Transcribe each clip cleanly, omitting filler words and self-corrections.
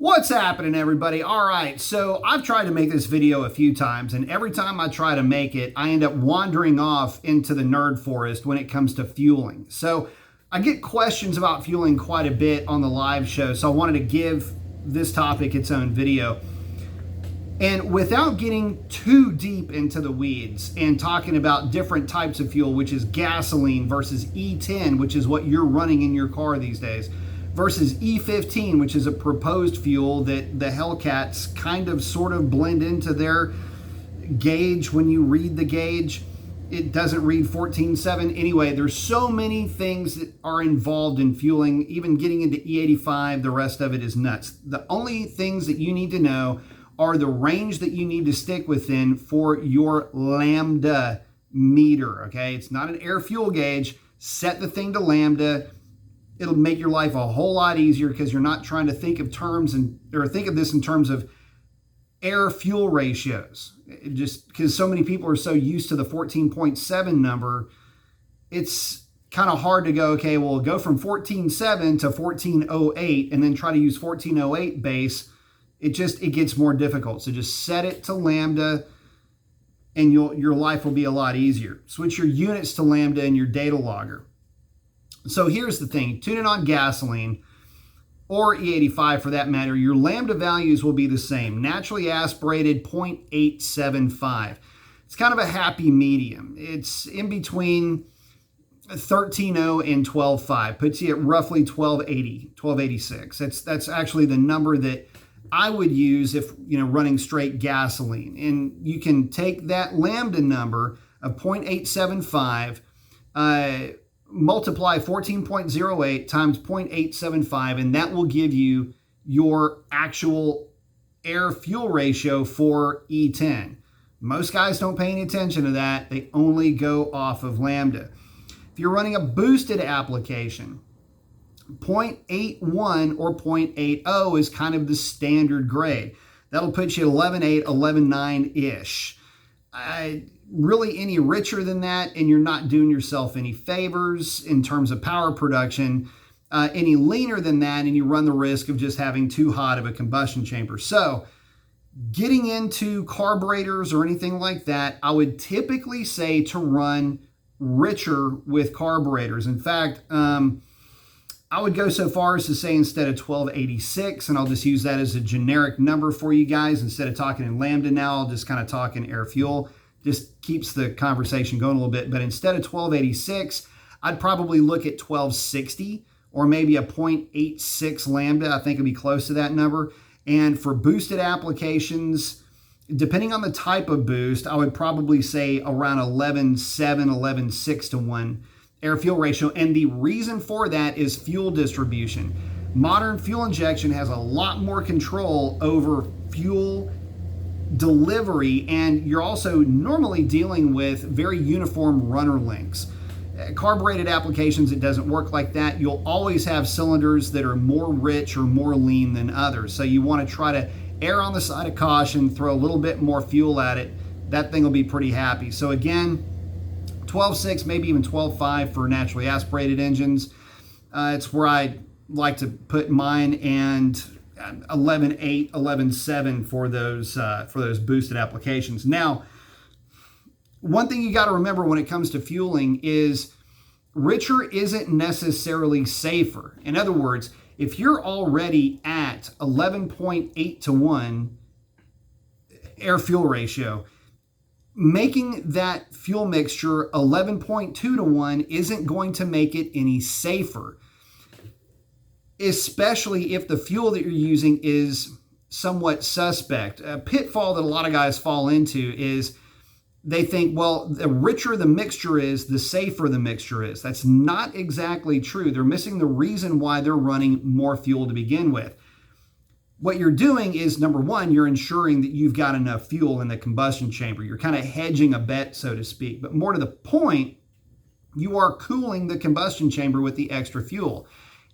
What's happening, everybody? All right, so I've tried to make this video a few times, and every time I try to make it, I end up wandering off into the nerd forest when it comes to fueling. So I get questions about fueling quite a bit on the live show, so I wanted to give this topic its own video. And without getting too deep into the weeds and talking about different types of fuel, which is gasoline versus E10, which is what you're running in your car these days, versus E15, which is a proposed fuel that the Hellcats kind of sort of blend into their gauge. When you read the gauge, it doesn't read 14.7. Anyway, there's so many things that are involved in fueling, even getting into E85, the rest of it is nuts. The only things that you need to know are the range that you need to stick within for your Lambda meter, okay? It's not an air fuel gauge. Set the thing to Lambda. It'll make your life a whole lot easier because you're not trying to think of think of this in terms of air fuel ratios. Just because so many people are so used to the 14.7 number, it's kind of hard to go, okay, well, go from 14.7 to 14.08 and then try to use 14.08 base. It gets more difficult. So just set it to Lambda and your life will be a lot easier. Switch your units to Lambda in your data logger. So here's the thing, tune in on gasoline or E85 for that matter, your Lambda values will be the same. Naturally aspirated 0.875. It's kind of a happy medium. It's in between 13.0 and 12.5. Puts you at roughly 1280, 1286. That's actually the number that I would use if running straight gasoline. And you can take that Lambda number of 0.875, multiply 14.08 times 0.875, and that will give you your actual air fuel ratio for E10. Most guys don't pay any attention to that. They only go off of Lambda. If you're running a boosted application, 0.81 or 0.80 is kind of the standard grade. That'll put you at 11.8, 11.9-ish. Really any richer than that, and you're not doing yourself any favors in terms of power production. Any leaner than that, and you run the risk of just having too hot of a combustion chamber. So getting into carburetors or anything like that, I would typically say to run richer with carburetors. In fact, I would go so far as to say instead of 1286, and I'll just use that as a generic number for you guys. Instead of talking in Lambda now, I'll just kind of talk in air fuel. Just keeps the conversation going a little bit. But instead of 1286, I'd probably look at 1260 or maybe a 0.86 Lambda. I think it'd be close to that number. And for boosted applications, depending on the type of boost, I would probably say around 11.7, 11.6 to 1 air fuel ratio. And the reason for that is fuel distribution. Modern fuel injection has a lot more control over fuel delivery, and you're also normally dealing with very uniform runner lengths. Carbureted applications, it doesn't work like that. You'll always have cylinders that are more rich or more lean than others. So you want to try to err on the side of caution, throw a little bit more fuel at it. That thing will be pretty happy. So again, 12.6, maybe even 12.5 for naturally aspirated engines. It's where I like to put mine, and 11.8, 11.7 for those boosted applications. Now, one thing you got to remember when it comes to fueling is richer isn't necessarily safer. In other words, if you're already at 11.8 to 1 air fuel ratio, making that fuel mixture 11.2 to 1 isn't going to make it any safer, especially if the fuel that you're using is somewhat suspect. A pitfall that a lot of guys fall into is they think, well, the richer the mixture is, the safer the mixture is. That's not exactly true. They're missing the reason why they're running more fuel to begin with. What you're doing is, number one, you're ensuring that you've got enough fuel in the combustion chamber. You're kind of hedging a bet, so to speak. But more to the point, you are cooling the combustion chamber with the extra fuel.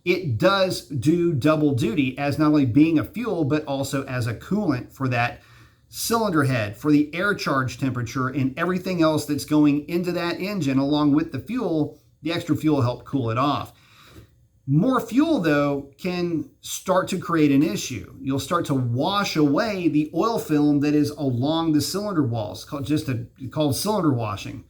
It does do double duty as not only being a fuel, but also as a coolant for that cylinder head, for the air charge temperature, and everything else that's going into that engine along with the fuel. The extra fuel will help cool it off. More fuel, though, can start to create an issue. You'll start to wash away the oil film that is along the cylinder walls, called cylinder washing.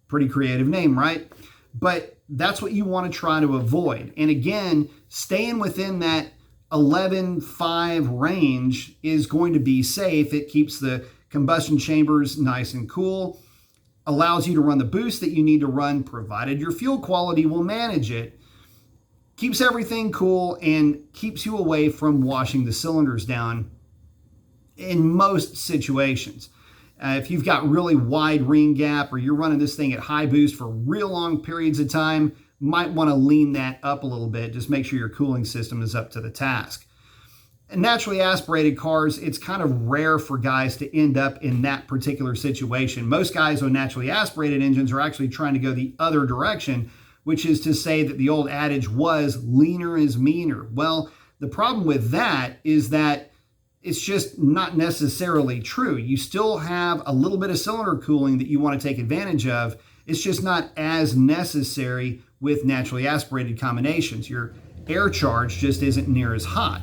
Pretty creative name, right? But that's what you want to try to avoid. And again, staying within that 11.5 range is going to be safe. It keeps the combustion chambers nice and cool, allows you to run the boost that you need to run, provided your fuel quality will manage it. Keeps everything cool and keeps you away from washing the cylinders down in most situations. If you've got really wide ring gap or you're running this thing at high boost for real long periods of time, might want to lean that up a little bit. Just make sure your cooling system is up to the task. And naturally aspirated cars, it's kind of rare for guys to end up in that particular situation. Most guys on naturally aspirated engines are actually trying to go the other direction, which is to say that the old adage was leaner is meaner. Well, the problem with that is that it's just not necessarily true. You still have a little bit of cylinder cooling that you want to take advantage of. It's just not as necessary with naturally aspirated combinations. Your air charge just isn't near as hot.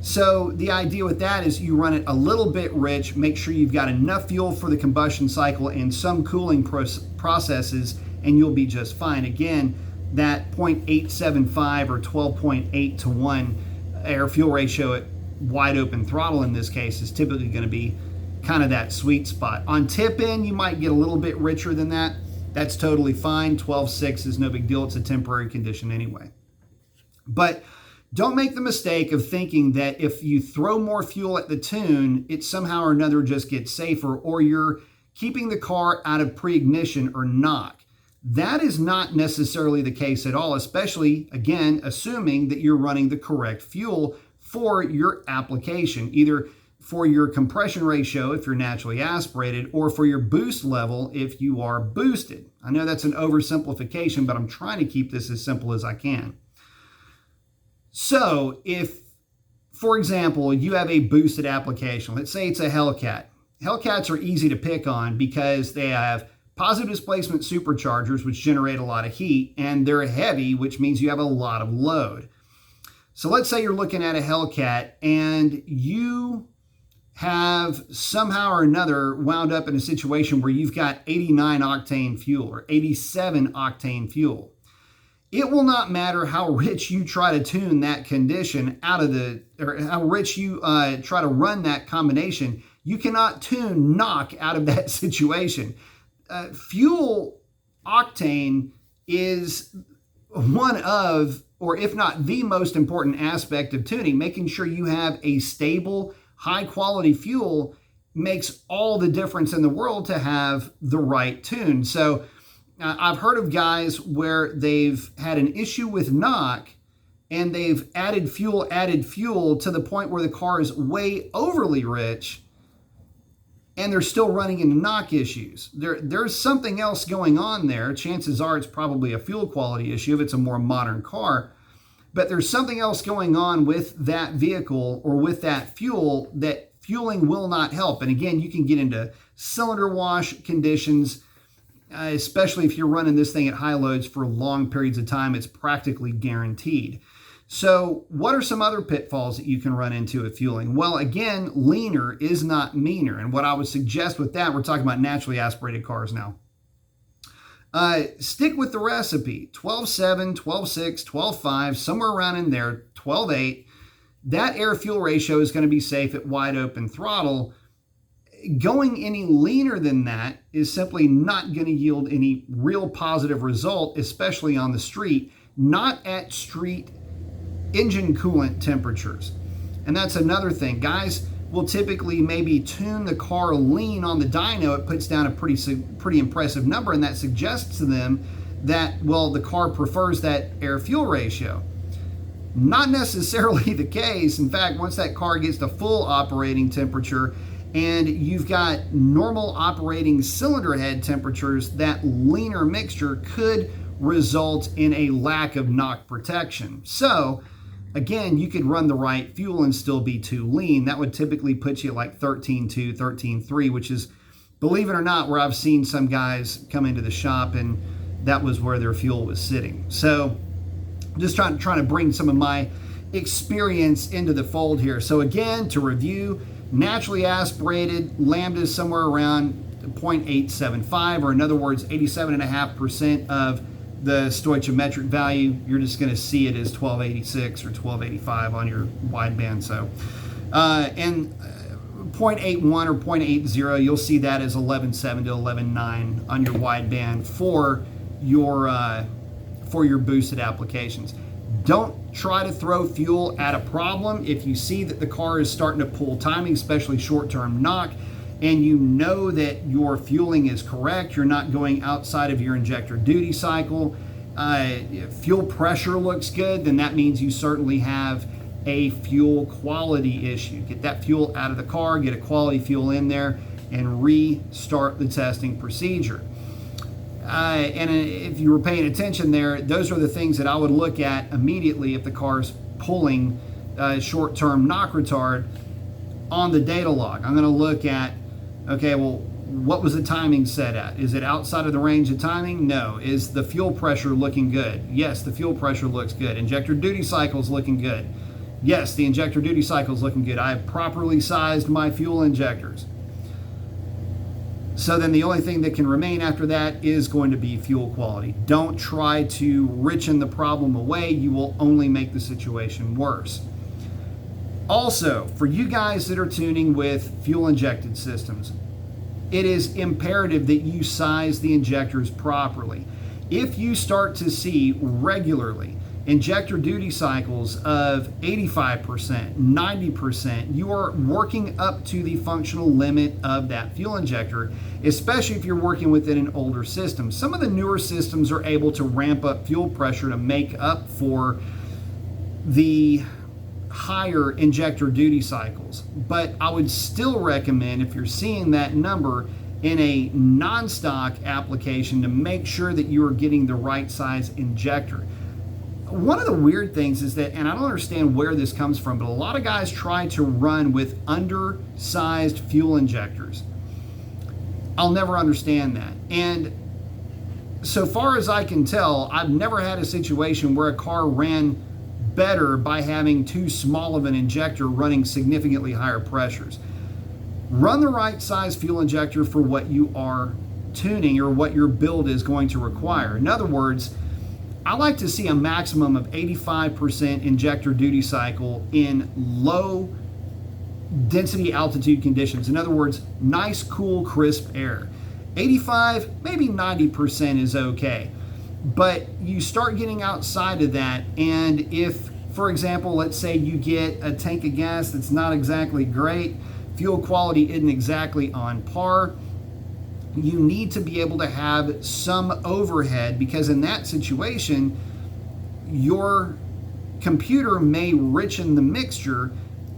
So the idea with that is you run it a little bit rich, make sure you've got enough fuel for the combustion cycle and some cooling processes, and you'll be just fine. Again, that 0.875 or 12.8 to 1 air fuel ratio at wide open throttle in this case is typically going to be kind of that sweet spot. On tip in, you might get a little bit richer than that. That's totally fine. 12.6 is no big deal. It's a temporary condition anyway. But don't make the mistake of thinking that if you throw more fuel at the tune, it somehow or another just gets safer, or you're keeping the car out of pre-ignition or knock. That is not necessarily the case at all, especially, again, assuming that you're running the correct fuel for your application, either for your compression ratio if you're naturally aspirated, or for your boost level if you are boosted. I know that's an oversimplification, but I'm trying to keep this as simple as I can. So if, for example, you have a boosted application, let's say it's a Hellcat. Hellcats are easy to pick on because they have positive displacement superchargers, which generate a lot of heat, and they're heavy, which means you have a lot of load. So let's say you're looking at a Hellcat and you have somehow or another wound up in a situation where you've got 89 octane fuel or 87 octane fuel. It will not matter how rich you try to tune that condition or how rich you try to run that combination. You cannot tune knock out of that situation. Fuel octane is one of, or if not the most important aspect of tuning. Making sure you have a stable, high quality fuel makes all the difference in the world to have the right tune. So I've heard of guys where they've had an issue with knock and they've added fuel to the point where the car is way overly rich and they're still running into knock issues. There's something else going on there. Chances are it's probably a fuel quality issue if it's a more modern car. But there's something else going on with that vehicle or with that fuel that fueling will not help. And again, you can get into cylinder wash conditions, especially if you're running this thing at high loads for long periods of time. It's practically guaranteed. So what are some other pitfalls that you can run into with fueling? Well, again, leaner is not meaner. And what I would suggest with that, we're talking about naturally aspirated cars now. Stick with the recipe, 12.7, 12.6, 12.5, somewhere around in there, 12.8. That air fuel ratio is going to be safe at wide open throttle. Going any leaner than that is simply not going to yield any real positive result, especially on the street, not at street engine coolant temperatures. And that's another thing. Guys will typically maybe tune the car lean on the dyno. It puts down a pretty impressive number, and that suggests to them that, well, the car prefers that air fuel ratio. Not necessarily the case. In fact, once that car gets to full operating temperature and you've got normal operating cylinder head temperatures, that leaner mixture could result in a lack of knock protection. So again, you could run the right fuel and still be too lean. That would typically put you at like 13.2, 13.3, which is, believe it or not, where I've seen some guys come into the shop and that was where their fuel was sitting. So Just trying to bring some of my experience into the fold here. So again, to review, naturally aspirated Lambda is somewhere around 0.875, or in other words, 87.5% of the stoichiometric value. You're just going to see it as 1286 or 1285 on your wideband. So, and 0.81 or 0.80, you'll see that as 11.7 to 11.9 on your wideband for your boosted applications. Don't try to throw fuel at a problem. If you see that the car is starting to pull timing, especially short-term knock, and you know that your fueling is correct, you're not going outside of your injector duty cycle, fuel pressure looks good, then that means you certainly have a fuel quality issue. Get that fuel out of the car, get a quality fuel in there, and restart the testing procedure. And if you were paying attention there, those are the things that I would look at immediately if the car's pulling short-term knock retard on the data log. I'm going to look at, okay, well, what was the timing set at? Is it outside of the range of timing? No. Is the fuel pressure looking good? Yes, the fuel pressure looks good. Injector duty cycle is looking good. Yes, the injector duty cycle is looking good. I have properly sized my fuel injectors. So then the only thing that can remain after that is going to be fuel quality. Don't try to richen the problem away. You will only make the situation worse. Also, for you guys that are tuning with fuel injected systems, it is imperative that you size the injectors properly. If you start to see regularly injector duty cycles of 85%, 90%, you are working up to the functional limit of that fuel injector, especially if you're working within an older system. Some of the newer systems are able to ramp up fuel pressure to make up for the higher injector duty cycles. But I would still recommend, if you're seeing that number in a non-stock application, to make sure that you are getting the right size injector. One of the weird things is that, and I don't understand where this comes from, but a lot of guys try to run with undersized fuel injectors. I'll never understand that. And so far as I can tell, I've never had a situation where a car ran better by having too small of an injector running significantly higher pressures. Run the right size fuel injector for what you are tuning or what your build is going to require. In other words, I like to see a maximum of 85% injector duty cycle in low density altitude conditions. In other words, nice, cool, crisp air. 85, maybe 90% is okay. But you start getting outside of that, and if, for example, let's say you get a tank of gas that's not exactly great, fuel quality isn't exactly on par, you need to be able to have some overhead, because in that situation, your computer may richen the mixture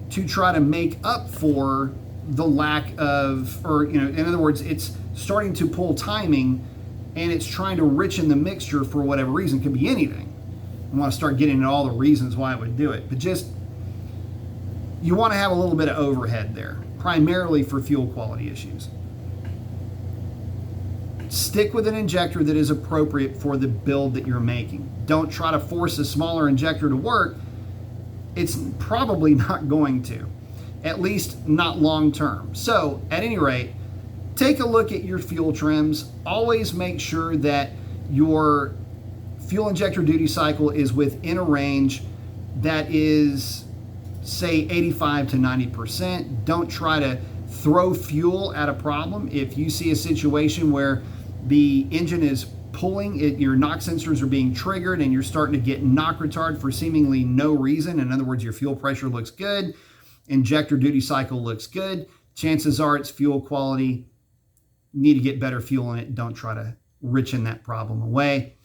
to try to make up for the lack of, or, in other words, it's starting to pull timing and it's trying to richen the mixture for whatever reason. It could be anything. I want to start getting into all the reasons why I would do it, but just, you want to have a little bit of overhead there, primarily for fuel quality issues. Stick with an injector that is appropriate for the build that you're making. Don't try to force a smaller injector to work. It's probably not going to, at least not long term. So at any rate, take a look at your fuel trims. Always make sure that your fuel injector duty cycle is within a range that is, say, 85 to 90%. Don't try to throw fuel at a problem. If you see a situation where the engine is pulling, your knock sensors are being triggered and you're starting to get knock retard for seemingly no reason, in other words, your fuel pressure looks good, injector duty cycle looks good, chances are it's fuel quality. You need to get better fuel in it. Don't try to richen that problem away.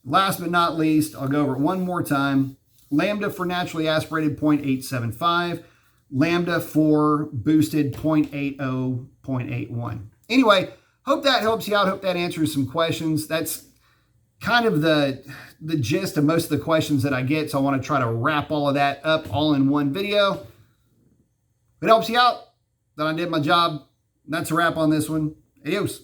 Last but not least, I'll go over it one more time. Lambda for naturally aspirated 0.875. Lambda for boosted 0.80, 0.81. Anyway, hope that helps you out. Hope that answers some questions. That's kind of the gist of most of the questions that I get. So I want to try to wrap all of that up all in one video. If it helps you out, then I did my job. That's a wrap on this one. Adios.